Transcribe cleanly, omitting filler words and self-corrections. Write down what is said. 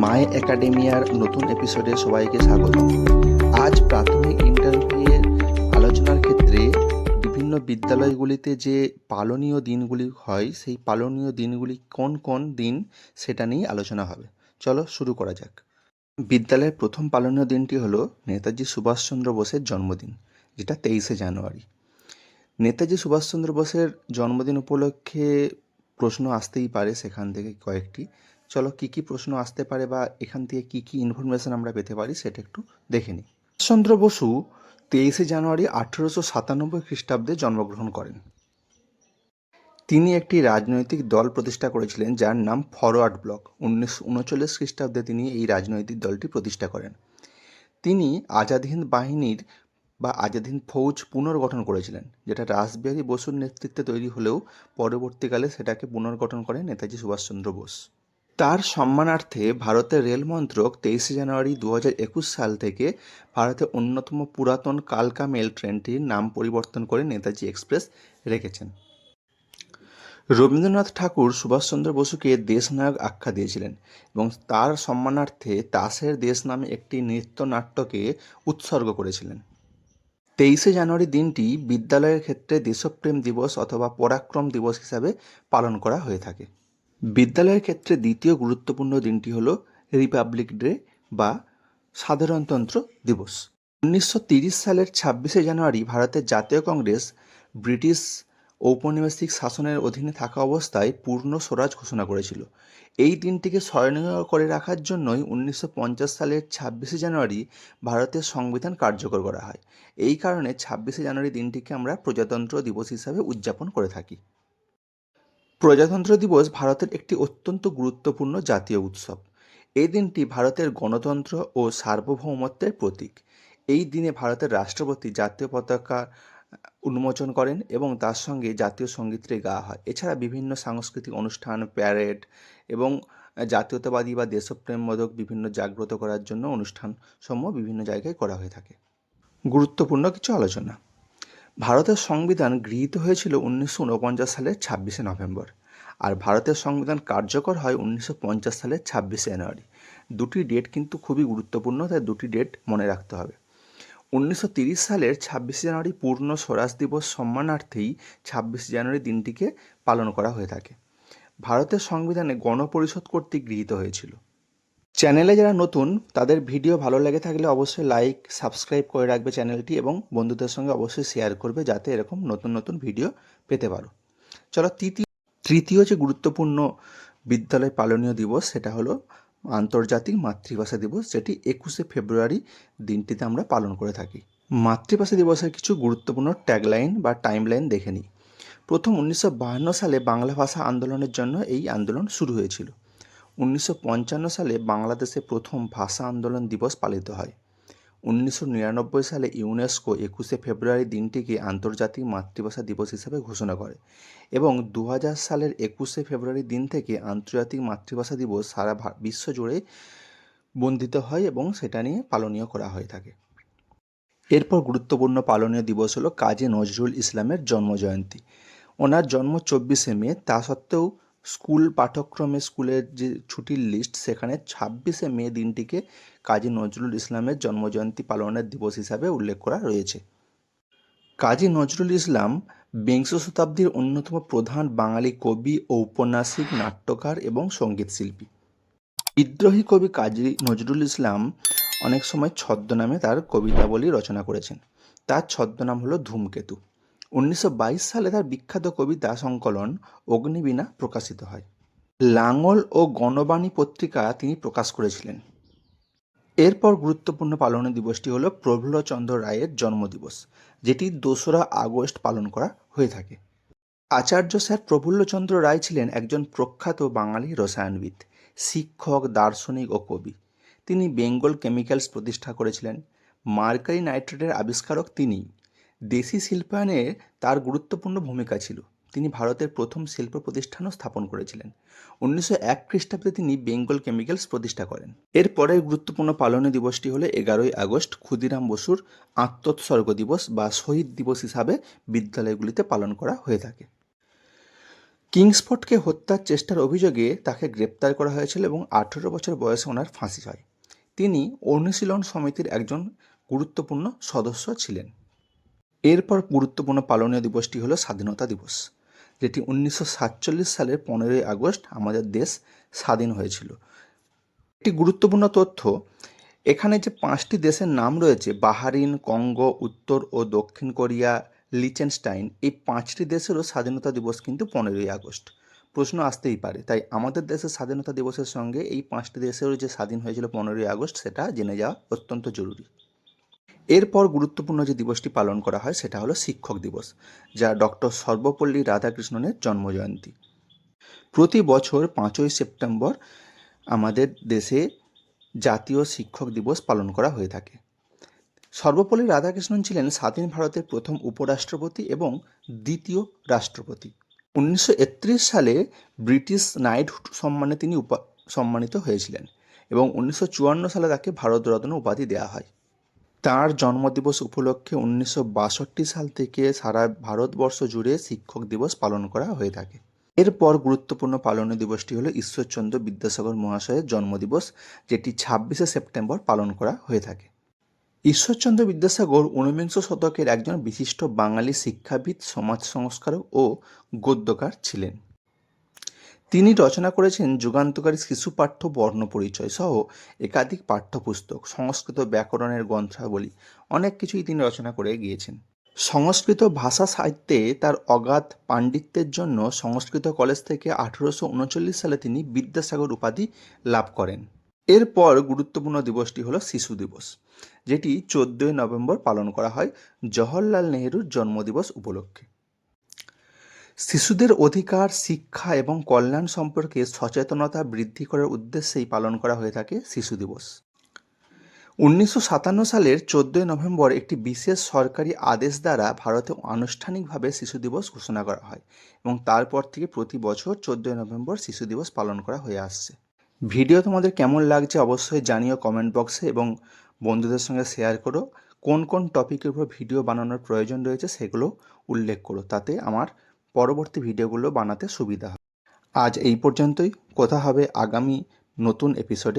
মাই একাডেমিয়ার নতুন এপিসোডে সবাইকে স্বাগত। আজ প্রাথমিক ইন্টারভিউয়ের আলোচনার ক্ষেত্রে বিভিন্ন বিদ্যালয়গুলিতে যে পালনীয় দিনগুলি হয় সেই পালনীয় দিনগুলি কোন কোন দিন সেটা নিয়ে আলোচনা হবে। চলো শুরু করা যাক। বিদ্যালয়ের প্রথম পালনীয় দিনটি হলো নেতাজি সুভাষচন্দ্র বোসের জন্মদিন, যেটা 23শে জানুয়ারি। নেতাজি সুভাষচন্দ্র বোসের জন্মদিন উপলক্ষে প্রশ্ন আসতেই পারে, সেখান থেকে কয়েকটি। চলো কী কী প্রশ্ন আসতে পারে বা এখান থেকে কী কী ইনফরমেশন আমরা পেতে পারি সেটা একটু দেখে নিই। সুভাষচন্দ্র বসু 23শে জানুয়ারি 1897 খ্রিস্টাব্দে জন্মগ্রহণ করেন। তিনি একটি রাজনৈতিক দল প্রতিষ্ঠা করেছিলেন যার নাম ফরওয়ার্ড ব্লক। 1939 খ্রিস্টাব্দে তিনি এই রাজনৈতিক দলটি প্রতিষ্ঠা করেন। তিনি আজাদ হিন্দ বাহিনীর বা আজাদ হিন্দ ফৌজ পুনর্গঠন করেছিলেন, যেটা রাসবিহারী বসুর নেতৃত্বে তৈরি হলেও পরবর্তীকালে সেটাকে পুনর্গঠন করেন নেতাজি সুভাষচন্দ্র বোস। তার সম্মানার্থে ভারতের রেল মন্ত্রক 23শে জানুয়ারি 2021 সাল থেকে ভারতের অন্যতম পুরাতন কালকা মেল ট্রেনটির নাম পরিবর্তন করে নেতাজি এক্সপ্রেস রেখেছেন। রবীন্দ্রনাথ ঠাকুর সুভাষচন্দ্র বসুকে দেশনায়ক আখ্যা দিয়েছিলেন এবং তার সম্মানার্থে তাসের দেশ নামে একটি নৃত্যনাট্যকে উৎসর্গ করেছিলেন। 23শে জানুয়ারি দিনটি বিদ্যালয়ের ক্ষেত্রে দেশপ্রেম দিবস অথবা পরাক্রম দিবস হিসাবে পালন করা হয়ে থাকে। বিদ্যালয়ের ক্ষেত্রে দ্বিতীয় গুরুত্বপূর্ণ দিনটি হল রিপাবলিক ডে বা সাধারণতন্ত্র দিবস। 1930 সালের 26শে জানুয়ারি ভারতের জাতীয় কংগ্রেস ব্রিটিশ ঔপনিবেশিক শাসনের অধীনে থাকা অবস্থায় পূর্ণ স্বরাজ ঘোষণা করেছিল। এই দিনটিকে স্মরণীয় করে রাখার জন্যই 1950 সালের 26শে জানুয়ারি ভারতের সংবিধান কার্যকর করা হয়। এই কারণে 26শে জানুয়ারি দিনটিকে আমরা প্রজাতন্ত্র দিবস হিসাবে উদযাপন করে থাকি। প্রজাতন্ত্র দিবস ভারতের একটি অত্যন্ত গুরুত্বপূর্ণ জাতীয় উৎসব। এই দিনটি ভারতের গণতন্ত্র ও সার্বভৌমত্বের প্রতীক। এই দিনে ভারতের রাষ্ট্রপতি জাতীয় পতাকা উন্মোচন করেন এবং তার সঙ্গে জাতীয় সঙ্গীতটি গাওয়া হয়। এছাড়া বিভিন্ন সাংস্কৃতিক অনুষ্ঠান, প্যারেড এবং জাতীয়তাবাদী বা দেশপ্রেমবোধক বিভিন্ন জাগ্রত করার জন্য অনুষ্ঠানসমূহ বিভিন্ন জায়গায় করা হয়ে থাকে। গুরুত্বপূর্ণ কিছু আলোচনা। ভারতের সংবিধান গৃহীত হয়েছিল 1949 সালের 26শে নভেম্বর, আর ভারতের সংবিধান কার্যকর হয় 1950 সালের 26শে জানুয়ারি। দুটি ডেট কিন্তু খুবই গুরুত্বপূর্ণ, তাই দুটি ডেট মনে রাখতে হবে। 1930 সালের 26শে জানুয়ারি পূর্ণ স্বরাজ দিবস সম্মানার্থেই 26শে জানুয়ারি দিনটিকে পালন করা হয়ে থাকে। ভারতের সংবিধানে গণপরিষদ কর্তৃক গৃহীত হয়েছিল। চ্যানেলে যারা নতুন তাদের ভিডিও ভালো লেগে থাকলে অবশ্যই লাইক, সাবস্ক্রাইব করে রাখবে চ্যানেলটি এবং বন্ধুদের সঙ্গে অবশ্যই শেয়ার করবে যাতে এরকম নতুন নতুন ভিডিও পেতে পারো। চলো তৃতীয় যে গুরুত্বপূর্ণ বিদ্যালয় পালনীয় দিবস সেটা হলো আন্তর্জাতিক মাতৃভাষা দিবস, যেটি 21শে ফেব্রুয়ারি দিনটিতে আমরা পালন করে থাকি। মাতৃভাষা দিবসের কিছু গুরুত্বপূর্ণ ট্যাগলাইন বা টাইমলাইন দেখে নিই। প্রথম 1952 সালে বাংলা ভাষা আন্দোলনের জন্য এই আন্দোলন শুরু হয়েছিল। 1955 সালে বাংলাদেশে প্রথম ভাষা আন্দোলন দিবস পালিত হয়। 1999 সালে ইউনেস্কো 21শে ফেব্রুয়ারি দিনটিকে আন্তর্জাতিক মাতৃভাষা দিবস হিসেবে ঘোষণা করে এবং 2000 সালের 21শে ফেব্রুয়ারি দিন থেকে আন্তর্জাতিক মাতৃভাষা দিবস সারা বিশ্ব জুড়ে বন্দিত হয় এবং সেটা নিয়ে পালনীয় করা হয়ে থাকে। এরপর গুরুত্বপূর্ণ পালনীয় দিবস হলো কাজী নজরুল ইসলামের জন্মজয়ন্তী। ওনার জন্ম 24শে মে, তা সত্ত্বেও স্কুল পাঠ্যক্রমে স্কুলের যে ছুটির লিস্ট সেখানে 26শে মে দিনটিকে কাজী নজরুল ইসলামের জন্মজয়ন্তী পালনের দিবস হিসাবে উল্লেখ করা রয়েছে। কাজী নজরুল ইসলাম বিংশ শতাব্দীর অন্যতম প্রধান বাঙালি কবি, ঔপন্যাসিক, নাট্যকার এবং সঙ্গীত শিল্পী। বিদ্রোহী কবি কাজী নজরুল ইসলাম অনেক সময় ছদ্মনামে তার কবিতাবলী রচনা করেছেন। তার ছদ্মনাম হলো ধূমকেতু। 1922 সালে তার বিখ্যাত কবিতা সংকলন অগ্নিবীণা প্রকাশিত হয়। লাঙল ও গণবাণী পত্রিকা তিনি প্রকাশ করেছিলেন। এরপর গুরুত্বপূর্ণ পালনীয় দিবসটি হলো প্রফুল্লচন্দ্র রায়ের জন্মদিবস, যেটি 2রা আগস্ট পালন করা হয়ে থাকে। আচার্য স্যার প্রফুল্লচন্দ্র রায় ছিলেন একজন প্রখ্যাত বাঙালি রসায়নবিদ, শিক্ষক, দার্শনিক ও কবি। তিনি বেঙ্গল কেমিক্যালস প্রতিষ্ঠা করেছিলেন। মার্কারি নাইট্রেটের আবিষ্কারক তিনি। দেশি শিল্পায়নে তার গুরুত্বপূর্ণ ভূমিকা ছিল। তিনি ভারতের প্রথম শিল্প প্রতিষ্ঠানও স্থাপন করেছিলেন। 1901 খ্রিস্টাব্দে তিনি বেঙ্গল কেমিক্যালস প্রতিষ্ঠা করেন। এরপরের গুরুত্বপূর্ণ পালনীয় দিবসটি হলো 11ই আগস্ট, ক্ষুদিরাম বসুর আত্মোৎসর্গ দিবস বা শহীদ দিবস হিসাবে বিদ্যালয়গুলিতে পালন করা হয়ে থাকে। কিংসফোর্ডকে হত্যার চেষ্টার অভিযোগে তাকে গ্রেপ্তার করা হয়েছিল এবং 18 বছর বয়সে ওনার ফাঁসি হয়। তিনি অনুশীলন সমিতির একজন গুরুত্বপূর্ণ সদস্য ছিলেন। এরপর গুরুত্বপূর্ণ পালনীয় দিবসটি হলো স্বাধীনতা দিবস, যেটি 1947 সালের 15ই আগস্ট আমাদের দেশ স্বাধীন হয়েছিল। একটি গুরুত্বপূর্ণ তথ্য, এখানে যে 5টি দেশের নাম রয়েছে, বাহারিন, কঙ্গো, উত্তর ও দক্ষিণ কোরিয়া, লিচেনস্টাইন, এই 5টি দেশেরও স্বাধীনতা দিবস কিন্তু 15ই আগস্ট। প্রশ্ন আসতেই পারে, তাই আমাদের দেশের স্বাধীনতা দিবসের সঙ্গে এই 5টি দেশেরও যে স্বাধীন হয়েছিল 15ই আগস্ট, সেটা জেনে যাওয়া অত্যন্ত জরুরি। এরপর গুরুত্বপূর্ণ যে দিবসটি পালন করা হয় সেটা হলো শিক্ষক দিবস, যা ডক্টর সর্বপল্লী রাধাকৃষ্ণনের জন্মজয়ন্তী। প্রতি বছর 5ই সেপ্টেম্বর আমাদের দেশে জাতীয় শিক্ষক দিবস পালন করা হয়ে থাকে। সর্বপল্লী রাধাকৃষ্ণন ছিলেন স্বাধীন ভারতের প্রথম উপরাষ্ট্রপতি এবং দ্বিতীয় রাষ্ট্রপতি। 1931 সালে ব্রিটিশ নাইটহুড সম্মানে তিনি সম্মানিত হয়েছিলেন এবং 1954 সালে তাকে ভারতরত্ন উপাধি দেওয়া হয়। তাঁর জন্মদিবস উপলক্ষে 1962 সাল থেকে সারা ভারতবর্ষ জুড়ে শিক্ষক দিবস পালন করা হয়ে থাকে। এরপর গুরুত্বপূর্ণ পালনীয় দিবসটি হলো ঈশ্বরচন্দ্র বিদ্যাসাগর মহাশয়ের জন্মদিবস, যেটি 26শে সেপ্টেম্বর পালন করা হয়ে থাকে। ঈশ্বরচন্দ্র বিদ্যাসাগর 19বিংশ শতকের একজন বিশিষ্ট বাঙালি শিক্ষাবিদ, সমাজ সংস্কারক ও গদ্যকার ছিলেন। তিনি রচনা করেছেন যুগান্তকারী শিশু পাঠ্য বর্ণপরিচয় সহ একাধিক পাঠ্যপুস্তক, সংস্কৃত ব্যাকরণের গ্রন্থাবলী, অনেক কিছুই তিনি রচনা করে গিয়েছেন। সংস্কৃত ভাষা সাহিত্যে তার অগাধ পাণ্ডিত্যের জন্য সংস্কৃত কলেজ থেকে 1839 সালে তিনি বিদ্যাসাগর উপাধি লাভ করেন। এরপর গুরুত্বপূর্ণ দিবসটি হলো শিশু দিবস, যেটি 14ই নভেম্বর পালন করা হয় জওহরলাল নেহরুর জন্মদিবস উপলক্ষে। শিশুদের অধিকার, শিক্ষা এবং কল্যাণ সম্পর্কে সচেতনতা বৃদ্ধি করার উদ্দেশ্যেই পালন করা হয়ে থাকে শিশু দিবস। 1957 সালের 14ই নভেম্বর একটি বিশেষ সরকারি আদেশ দ্বারা ভারতে আনুষ্ঠানিকভাবে শিশু দিবস ঘোষণা করা হয় এবং তারপর থেকে প্রতি বছর 14ই নভেম্বর শিশু দিবস পালন করা হয়ে আসছে। ভিডিও তোমাদের কেমন লাগছে অবশ্যই জানিও কমেন্ট বক্সে এবং বন্ধুদের সঙ্গে শেয়ার করো। কোন কোন টপিকের উপর ভিডিও বানানোর প্রয়োজন রয়েছে সেগুলো উল্লেখ করো, তাতে আমার পরবর্তী ভিডিওগুলো বানাতে সুবিধা হবে। আজ এই পর্যন্তই, কথা হবে আগামী নতুন এপিসোডে।